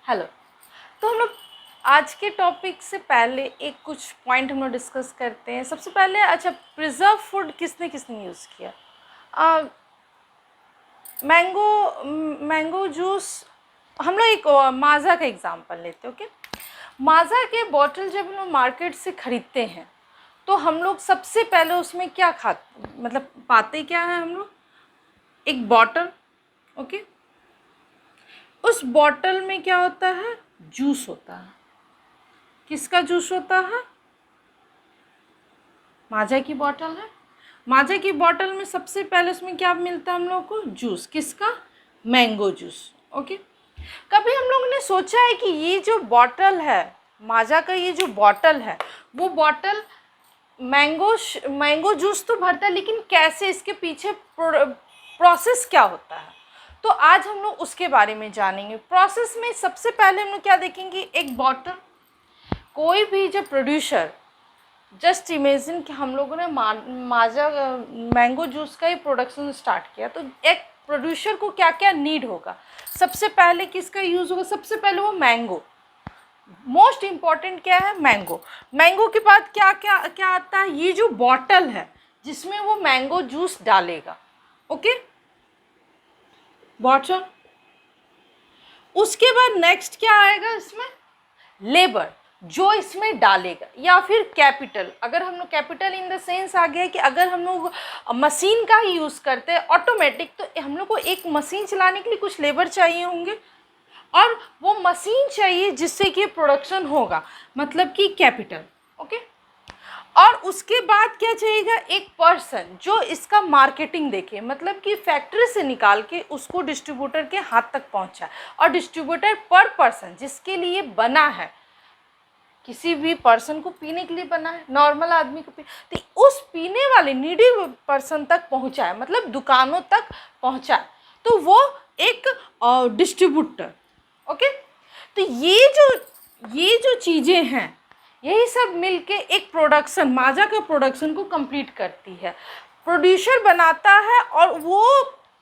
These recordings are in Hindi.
हेलो। तो हम लोग आज के टॉपिक से पहले एक कुछ पॉइंट हम लोग डिस्कस करते हैं। सबसे पहले अच्छा, प्रिजर्व फूड किसने किसने यूज़ किया? Mango juice. हम लोग एक माज़ा का एग्ज़ाम्पल लेते हैं। ओके, माज़ा के बॉटल जब हम लोग मार्केट से ख़रीदते हैं तो हम लोग सबसे पहले उसमें क्या मतलब पाते क्या है हम लोग? एक बॉटल। ओके, उस बॉटल में क्या होता है? जूस होता है। किसका जूस होता है? माज़ा की बॉटल है। माज़ा की बॉटल में सबसे पहले उसमें क्या मिलता है हम लोग को? जूस। किसका? Mango juice. ओके, कभी हम लोगों ने सोचा है कि ये जो बॉटल है माज़ा का, ये जो बॉटल है वो बॉटल मैंगो जूस तो भरता है, लेकिन कैसे, इसके पीछे प्रोसेस क्या होता है? तो आज हम लोग उसके बारे में जानेंगे। प्रोसेस में सबसे पहले हम लोग क्या देखेंगे? एक बॉटल। कोई भी जो प्रोड्यूसर, जस्ट इमेजिन कि हम लोगों ने माज़ा मैंगो जूस का ही प्रोडक्शन स्टार्ट किया, तो एक प्रोड्यूसर को क्या क्या नीड होगा? सबसे पहले किसका यूज़ होगा? सबसे पहले वो मैंगो। मोस्ट इम्पॉर्टेंट क्या है? मैंगो। मैंगो के बाद क्या क्या क्या आता है? ये जो बॉटल है जिसमें वो मैंगो जूस डालेगा। Okay, bottle. उसके बाद नेक्स्ट क्या आएगा इसमें? लेबर, जो इसमें डालेगा, या फिर कैपिटल। अगर हम लोग कैपिटल इन द सेंस आ गया कि अगर हम लोग मशीन का ही यूज़ करते हैं ऑटोमेटिक, तो हम लोग को एक मशीन चलाने के लिए कुछ लेबर चाहिए होंगे, और वो मशीन चाहिए जिससे कि प्रोडक्शन होगा, मतलब कि कैपिटल। ओके, और उसके बाद क्या चाहिएगा? एक पर्सन जो इसका मार्केटिंग देखे, मतलब कि फैक्ट्री से निकाल के उसको डिस्ट्रीब्यूटर के हाथ तक पहुंचाए। और डिस्ट्रीब्यूटर पर पर्सन जिसके लिए बना है, किसी भी पर्सन को पीने के लिए बना है, नॉर्मल आदमी को तो उस पीने वाले नीडी पर्सन तक पहुंचाए, मतलब दुकानों तक पहुंचाए, तो वो एक डिस्ट्रीब्यूटर। ओके, तो ये जो चीज़ें हैं, यही सब मिलके एक प्रोडक्शन, माज़ा का प्रोडक्शन को कंप्लीट करती है। प्रोड्यूसर बनाता है और वो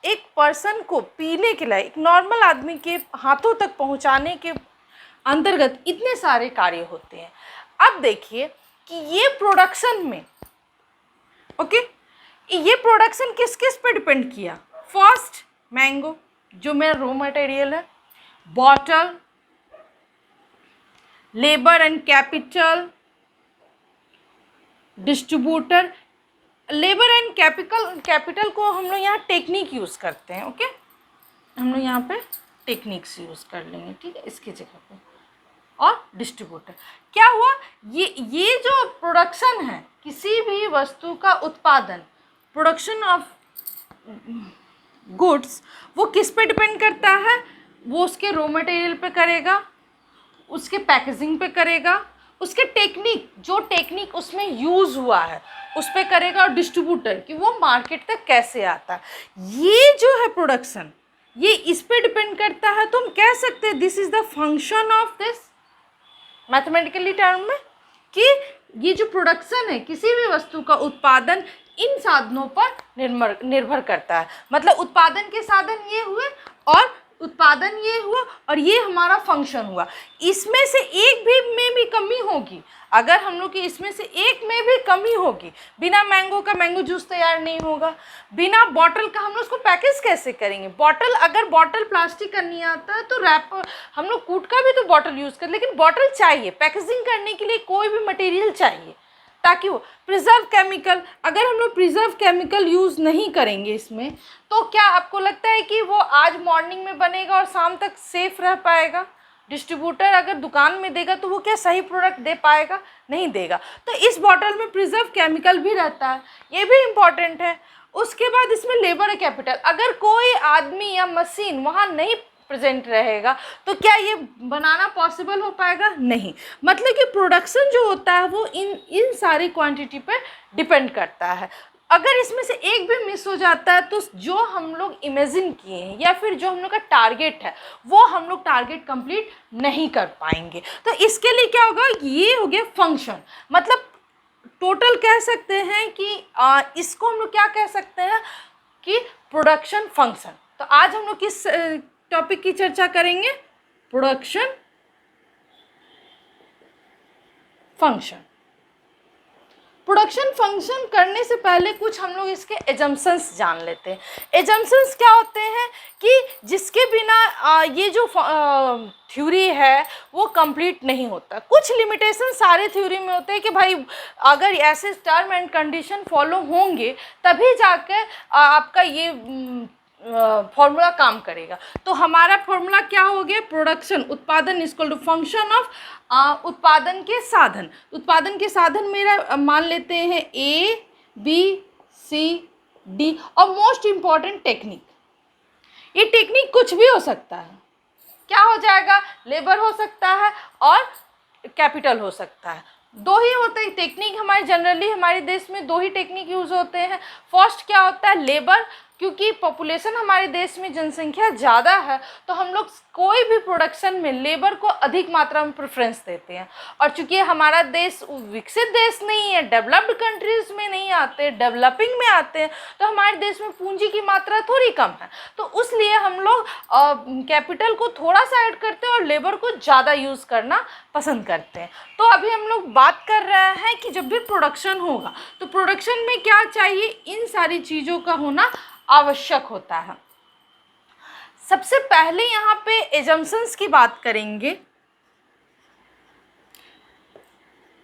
एक पर्सन को पीने के लिए, एक नॉर्मल आदमी के हाथों तक पहुंचाने के अंतर्गत इतने सारे कार्य होते हैं। अब देखिए कि ये प्रोडक्शन में, ओके, ये प्रोडक्शन किस किस पे डिपेंड किया? फर्स्ट, मैंगो जो मेरा रॉ मटेरियल है, bottle, labour and capital, distributor. Labour and capital को हम लोग यहाँ टेक्निक यूज़ करते हैं। ओके, हम लोग यहाँ पे टेक्निक्स यूज़ कर लेंगे, ठीक है, इसकी जगह पे। और डिस्ट्रीब्यूटर क्या हुआ? ये जो प्रोडक्शन है, किसी भी वस्तु का उत्पादन, प्रोडक्शन ऑफ गुड्स, वो किस पे डिपेंड करता है? वो उसके रॉ मटेरियल पे करेगा, उसके पैकेजिंग पे करेगा, उसके टेक्निक, जो टेक्निक उसमें यूज़ हुआ है उस पे करेगा, और डिस्ट्रीब्यूटर कि वो मार्केट तक कैसे आता है। ये जो है प्रोडक्शन, ये इस पे डिपेंड करता है। तो हम कह सकते हैं this is the function of this, mathematically term में, कि ये जो प्रोडक्शन है, किसी भी वस्तु का उत्पादन इन साधनों पर निर्भर करता है। मतलब उत्पादन के साधन ये हुए, और उत्पादन ये हुआ, और ये हमारा फंक्शन हुआ। इसमें से एक भी में भी कमी होगी, अगर हम लोग की इसमें से एक में भी कमी होगी, बिना मैंगो का मैंगो जूस तैयार नहीं होगा। बिना बॉटल का हम लोग उसको पैकेज कैसे करेंगे? बॉटल, अगर बॉटल प्लास्टिक का नहीं आता है तो रैप, हम लोग कूट का भी तो बॉटल यूज़ कर, लेकिन बॉटल चाहिए पैकेजिंग करने के लिए, कोई भी मटेरियल चाहिए ताकि वो प्रिजर्व केमिकल, अगर हम लोग प्रिजर्व केमिकल यूज़ नहीं करेंगे इसमें, तो क्या आपको लगता है कि वो आज मॉर्निंग में बनेगा और शाम तक सेफ रह पाएगा? डिस्ट्रीब्यूटर अगर दुकान में देगा तो वो क्या सही प्रोडक्ट दे पाएगा? नहीं देगा। तो इस बॉटल में प्रिजर्व केमिकल भी रहता है, ये भी इम्पॉर्टेंट है। उसके बाद इसमें लेबर और कैपिटल, अगर कोई आदमी या मशीन वहाँ नहीं प्रेजेंट रहेगा तो क्या ये बनाना पॉसिबल हो पाएगा? नहीं। मतलब कि प्रोडक्शन जो होता है वो इन सारी क्वांटिटी पर डिपेंड करता है। अगर इसमें से एक भी मिस हो जाता है तो जो हम लोग इमेजिन किए हैं या फिर जो हम लोग का टारगेट है, वो हम लोग टारगेट कंप्लीट नहीं कर पाएंगे। तो इसके लिए क्या होगा? ये हो गया फंक्शन, मतलब टोटल कह सकते हैं कि इसको हम लोग क्या कह सकते हैं कि प्रोडक्शन फंक्शन। तो आज हम लोग किस टॉपिक की चर्चा करेंगे? Production function. प्रोडक्शन फंक्शन करने से पहले कुछ हम लोग इसके एजम्पशंस जान लेते हैं। एजम्पशंस क्या होते हैं कि जिसके बिना ये जो थ्योरी है वो कंप्लीट नहीं होता। कुछ लिमिटेशन सारे थ्योरी में होते हैं कि भाई अगर ऐसे टर्म एंड कंडीशन फॉलो होंगे तभी जाकर आपका ये फॉर्मूला काम करेगा। तो हमारा फॉर्मूला क्या हो गया, प्रोडक्शन उत्पादन इक्वल टू फंक्शन ऑफ उत्पादन के साधन। उत्पादन के साधन मेरा मान लेते हैं ए बी सी डी और मोस्ट इम्पॉर्टेंट टेक्निक। ये टेक्निक कुछ भी हो सकता है, क्या हो जाएगा, लेबर हो सकता है और कैपिटल हो सकता है। दो ही होते हैं टेक्निक हमारे, जनरली हमारे देश में दो ही टेक्निक यूज़ होते हैं। फर्स्ट क्या होता है, लेबर, क्योंकि पॉपुलेशन हमारे देश में जनसंख्या ज़्यादा है तो हम लोग कोई भी प्रोडक्शन में लेबर को अधिक मात्रा में प्रेफरेंस देते हैं। और चूंकि हमारा देश विकसित देश नहीं है, डेवलप्ड कंट्रीज़ में नहीं आते, डेवलपिंग में आते हैं, तो हमारे देश में पूंजी की मात्रा थोड़ी कम है, तो उसलिए हम लोग कैपिटल को थोड़ा सा ऐड करते हैं और लेबर को ज़्यादा यूज़ करना पसंद करते हैं। तो अभी हम लोग बात कर रहे हैं कि जब भी प्रोडक्शन होगा तो प्रोडक्शन में क्या चाहिए, इन सारी चीज़ों का होना आवश्यक होता है। सबसे पहले यहाँ पे एजम्पशंस की बात करेंगे।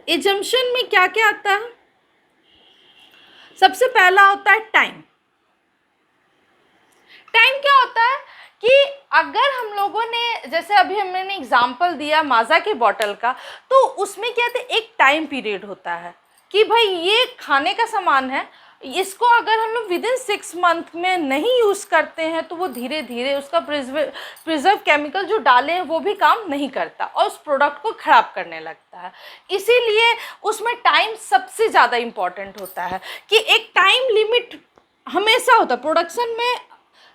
एजम्पशन में क्या क्या आता है, सबसे पहला होता है टाइम। टाइम क्या होता है कि अगर हम लोगों ने, जैसे अभी हमने एग्जाम्पल दिया माजा के बॉटल का, तो उसमें क्या था, एक टाइम पीरियड होता है कि भाई ये खाने का सामान है, इसको अगर हम लोग विदिन 6 मंथ में नहीं यूज़ करते हैं तो वो धीरे धीरे उसका प्रिजर्व केमिकल जो डाले हैं वो भी काम नहीं करता और उस प्रोडक्ट को ख़राब करने लगता है। इसीलिए उसमें टाइम सबसे ज़्यादा इम्पॉर्टेंट होता है कि एक टाइम लिमिट हमेशा होता है प्रोडक्शन में।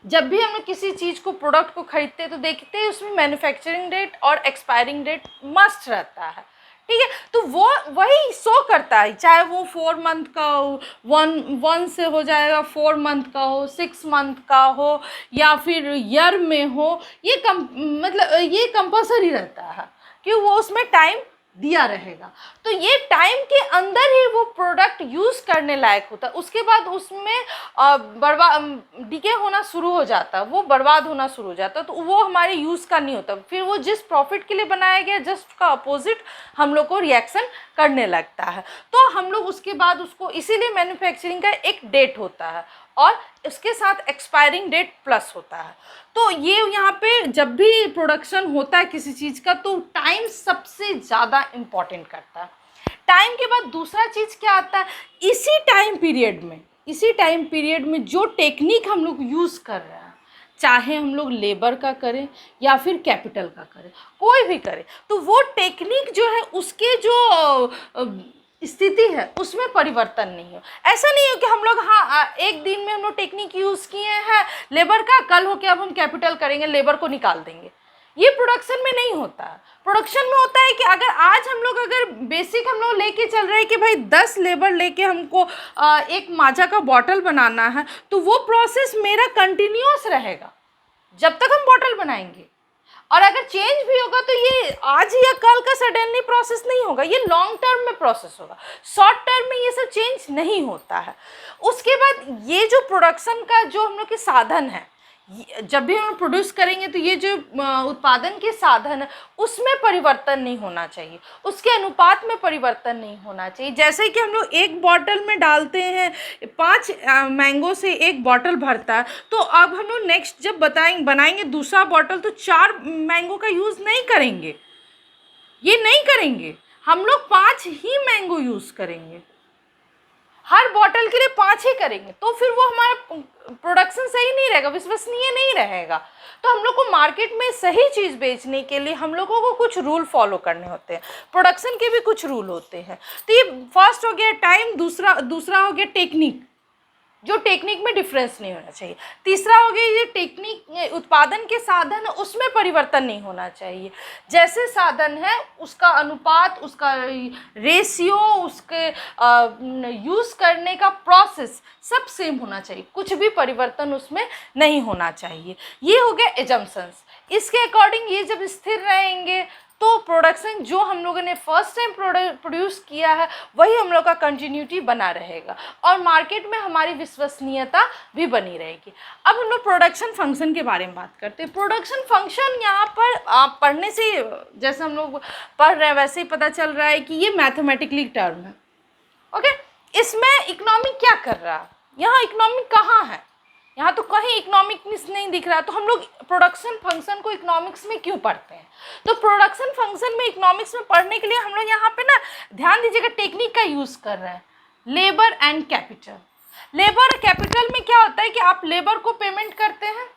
जब भी हम लोग किसी चीज़ को, प्रोडक्ट को खरीदते हैं तो देखते हैं उसमें मैन्युफैक्चरिंग डेट और एक्सपायरिंग डेट मस्ट रहता है, ठीक है। तो वो वही शो करता है, चाहे वो 4 मंथ का हो, 1 से हो जाएगा, 4 मंथ का हो, 6 मंथ का हो या फिर ईयर में हो, ये मतलब ये कंपलसरी रहता है कि वो उसमें टाइम दिया रहेगा। तो ये टाइम के अंदर ही वो प्रोडक्ट यूज़ करने लायक होता है। उसके बाद उसमें डिके होना शुरू हो जाता है, वो बर्बाद होना शुरू हो जाता है, तो वो हमारे यूज़ का नहीं होता। फिर वो जिस प्रॉफिट के लिए बनाया गया जस्ट उसका अपोजिट हम लोग को रिएक्शन करने लगता है। तो हम लोग उसके बाद उसको, इसीलिए मैन्युफैक्चरिंग का एक डेट होता है और इसके साथ एक्सपायरिंग डेट प्लस होता है। तो ये यहाँ पे जब भी प्रोडक्शन होता है किसी चीज़ का तो टाइम सबसे ज़्यादा इम्पॉर्टेंट करता है। टाइम के बाद दूसरा चीज़ क्या आता है, इसी टाइम पीरियड में जो टेक्निक हम लोग यूज़ कर रहे हैं, चाहे हम लोग लेबर का करें या फिर कैपिटल का करें, कोई भी करें, तो वो टेक्निक जो है उसके जो स्थिति है उसमें परिवर्तन नहीं हो। ऐसा नहीं हो कि हम लोग एक दिन में हम लोग टेक्निक यूज़ किए हैं लेबर का, कल हो के अब हम कैपिटल करेंगे, लेबर को निकाल देंगे, ये प्रोडक्शन में नहीं होता है। प्रोडक्शन में होता है कि अगर आज हम लोग अगर बेसिक हम लोग लेके चल रहे हैं कि भाई 10 लेबर लेके हमको एक माजा का बॉटल बनाना है, तो वो प्रोसेस मेरा कंटिन्यूअस रहेगा जब तक हम बॉटल बनाएंगे। और अगर चेंज भी होगा तो ये आज या कल का सडनली प्रोसेस नहीं होगा, ये लॉन्ग टर्म में प्रोसेस होगा, शॉर्ट टर्म में ये सब चेंज नहीं होता है। उसके बाद ये जो प्रोडक्शन का जो हम लोग के साधन है, जब भी हम प्रोड्यूस करेंगे तो ये जो उत्पादन के साधन है उसमें परिवर्तन नहीं होना चाहिए, उसके अनुपात में परिवर्तन नहीं होना चाहिए। जैसे कि हम लोग एक बॉटल में डालते हैं 5 मैंगो से एक बॉटल भरता है, तो अब हम लोग नेक्स्ट जब बनाएंगे दूसरा बॉटल तो 4 मैंगो का यूज़ नहीं करेंगे, ये नहीं करेंगे, हम लोग 5 ही मैंगो यूज़ करेंगे, हर बॉटल के लिए 5 ही करेंगे, तो फिर वो हमारा प्रोडक्शन सही नहीं रहेगा, विश्वसनीय नहीं रहेगा। तो हम लोग को मार्केट में सही चीज़ बेचने के लिए हम लोगों को कुछ रूल फॉलो करने होते हैं, प्रोडक्शन के भी कुछ रूल होते हैं। तो ये फर्स्ट हो गया टाइम, दूसरा हो गया टेक्निक। जो टेक्निक में डिफरेंस नहीं होना चाहिए। तीसरा हो गया ये टेक्निक, उत्पादन के साधन उसमें परिवर्तन नहीं होना चाहिए। जैसे साधन है उसका अनुपात, उसका रेशियो, उसके यूज़ करने का प्रोसेस सब सेम होना चाहिए, कुछ भी परिवर्तन उसमें नहीं होना चाहिए। ये हो गया एजम्पशंस। इसके अकॉर्डिंग ये जब स्थिर रहेंगे तो प्रोडक्शन जो हम लोगों ने फर्स्ट टाइम प्रोड्यूस किया है वही हम लोग का कंटिन्यूटी बना रहेगा और मार्केट में हमारी विश्वसनीयता भी बनी रहेगी। अब हम लोग प्रोडक्शन फंक्शन के बारे में बात करते हैं। प्रोडक्शन फंक्शन यहाँ पर आप पढ़ने से, जैसे हम लोग पढ़ रहे हैं वैसे ही पता चल रहा है कि ये मैथमेटिकली टर्म है। ओके, इसमें इकोनॉमिक क्या कर रहा है, यहाँ इकोनॉमिक कहाँ है, यहाँ तो कहीं इकोनॉमिक्स नहीं दिख रहा। तो हम लोग प्रोडक्शन फंक्शन को इकोनॉमिक्स में क्यों पढ़ते हैं? तो प्रोडक्शन फंक्शन में इकोनॉमिक्स में पढ़ने के लिए हम लोग यहाँ पे ना ध्यान दीजिएगा टेक्निक का यूज़ कर रहे हैं, लेबर एंड कैपिटल। लेबर और कैपिटल में क्या होता है कि आप लेबर को पेमेंट करते हैं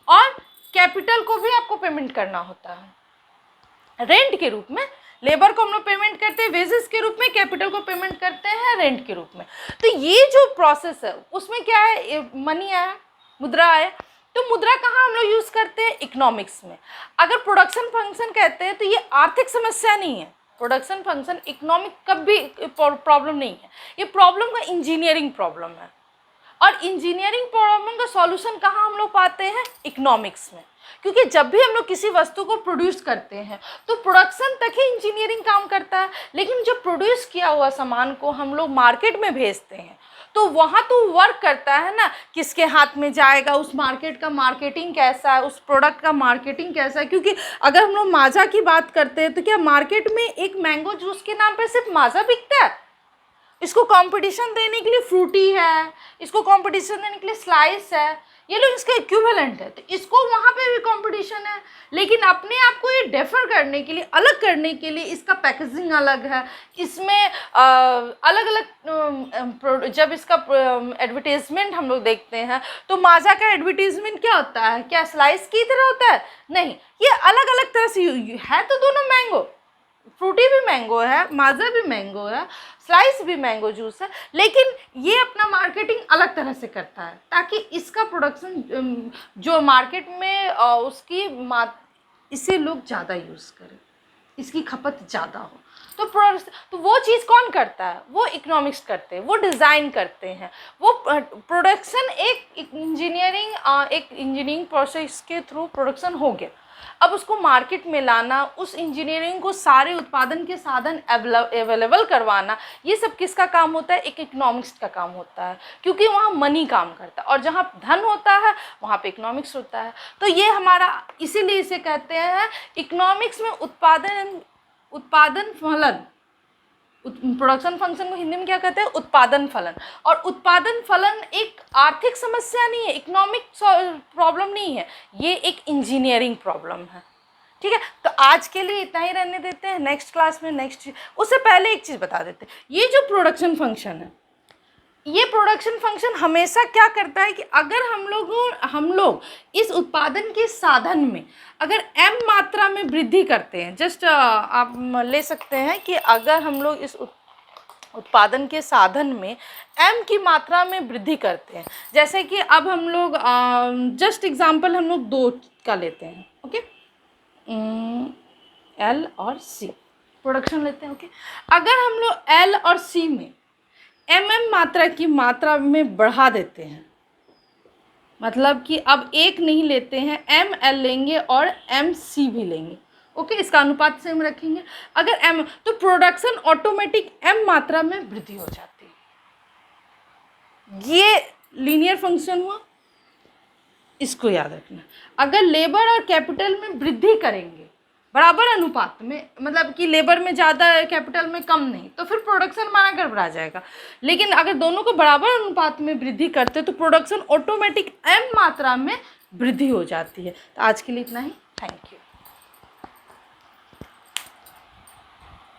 और कैपिटल को भी आपको पेमेंट करना होता है रेंट के रूप में। लेबर को हम लोग पेमेंट करते हैं वेजेस के रूप में, कैपिटल को पेमेंट करते हैं रेंट के रूप में। तो ये जो प्रोसेस है उसमें क्या है, मनी आया, मुद्रा आया। तो मुद्रा कहाँ हम लोग यूज़ करते हैं? इकोनॉमिक्स में। अगर प्रोडक्शन फंक्शन कहते हैं तो ये आर्थिक समस्या नहीं है, प्रोडक्शन फंक्शन इकोनॉमिक कभी प्रॉब्लम नहीं है, ये प्रॉब्लम का इंजीनियरिंग प्रॉब्लम है। और इंजीनियरिंग प्रॉब्लम का सॉल्यूशन कहाँ हम लोग पाते हैं? इकोनॉमिक्स में। क्योंकि जब भी हम लोग किसी वस्तु को प्रोड्यूस करते हैं तो प्रोडक्शन तक ही इंजीनियरिंग काम करता है, लेकिन जब प्रोड्यूस किया हुआ सामान को हम लोग मार्केट में भेजते हैं तो वहाँ तो वर्क करता है ना, किसके हाथ में जाएगा, उस मार्केट का मार्केटिंग कैसा है, उस प्रोडक्ट का मार्केटिंग कैसा है। क्योंकि अगर हम लोग माजा की बात करते हैं तो क्या मार्केट में एक मैंगो जूस के नाम पर सिर्फ माजा बिकता है? इसको कंपटीशन देने के लिए फ्रूटी है, इसको कंपटीशन देने के लिए स्लाइस है, ये लोग इसका इक्विवेलेंट है। तो इसको वहाँ पे भी कंपटीशन है, लेकिन अपने आप को ये डिफर करने के लिए, अलग करने के लिए इसका पैकेजिंग अलग है, इसमें अलग अलग जब इसका एडवर्टीजमेंट हम लोग देखते हैं तो माजा का एडवर्टीजमेंट क्या होता है? क्या स्लाइस की तरह होता है? नहीं, ये अलग अलग तरह से है। तो दोनों मैंगो, फ्रूटी भी मैंगो है, माजा भी मैंगो है, स्लाइस भी मैंगो जूस है, लेकिन ये अपना मार्केटिंग अलग तरह से करता है ताकि इसका प्रोडक्शन जो मार्केट में इसे लोग ज़्यादा यूज़ करें, इसकी खपत ज़्यादा हो। तो वो चीज़ कौन करता है? वो इकोनॉमिक्स करते हैं, वो डिज़ाइन करते हैं। वो प्रोडक्शन एक इंजीनियरिंग प्रोसेस के थ्रू प्रोडक्शन हो गया। अब उसको मार्केट में लाना, उस इंजीनियरिंग को सारे उत्पादन के साधन अवेलेबल करवाना, ये सब किसका काम होता है? एक इकोनॉमिक्स का काम होता है, क्योंकि वहाँ मनी काम करता है और जहाँ धन होता है वहाँ पे इकोनॉमिक्स होता है। तो ये हमारा, इसीलिए इसे कहते हैं इकोनॉमिक्स में उत्पादन फलन। प्रोडक्शन फंक्शन को हिंदी में क्या कहते हैं? उत्पादन फलन। और उत्पादन फलन एक आर्थिक समस्या नहीं है, इकोनॉमिक प्रॉब्लम नहीं है, ये एक इंजीनियरिंग प्रॉब्लम है। ठीक है, तो आज के लिए इतना ही रहने देते हैं। नेक्स्ट क्लास में उससे पहले एक चीज़ बता देते हैं, ये जो प्रोडक्शन फंक्शन है, ये प्रोडक्शन फंक्शन हमेशा क्या करता है कि अगर हम लोग इस उत्पादन के साधन में अगर m मात्रा में वृद्धि करते हैं, जस्ट आप ले सकते हैं कि अगर हम लोग इस उत्पादन के साधन में m की मात्रा में वृद्धि करते हैं, जैसे कि अब हम लोग जस्ट एग्जांपल हम लोग 2 का लेते हैं। ओके, L और C प्रोडक्शन लेते हैं। ओके, अगर हम लोग L और C में मात्रा की मात्रा में बढ़ा देते हैं, मतलब कि अब 1 नहीं लेते हैं, ML लेंगे और MC भी लेंगे। ओके, इसका अनुपात सेम रखेंगे। अगर M, तो प्रोडक्शन ऑटोमेटिक M मात्रा में वृद्धि हो जाती है। ये लीनियर फंक्शन हुआ, इसको याद रखना। अगर लेबर और कैपिटल में वृद्धि करेंगे बराबर अनुपात में, मतलब कि लेबर में ज़्यादा कैपिटल में कम नहीं, तो फिर प्रोडक्शन हमारा गड़बड़ा जाएगा। लेकिन अगर दोनों को बराबर अनुपात में वृद्धि करते तो प्रोडक्शन ऑटोमेटिक M मात्रा में वृद्धि हो जाती है। तो आज के लिए इतना ही, थैंक यू।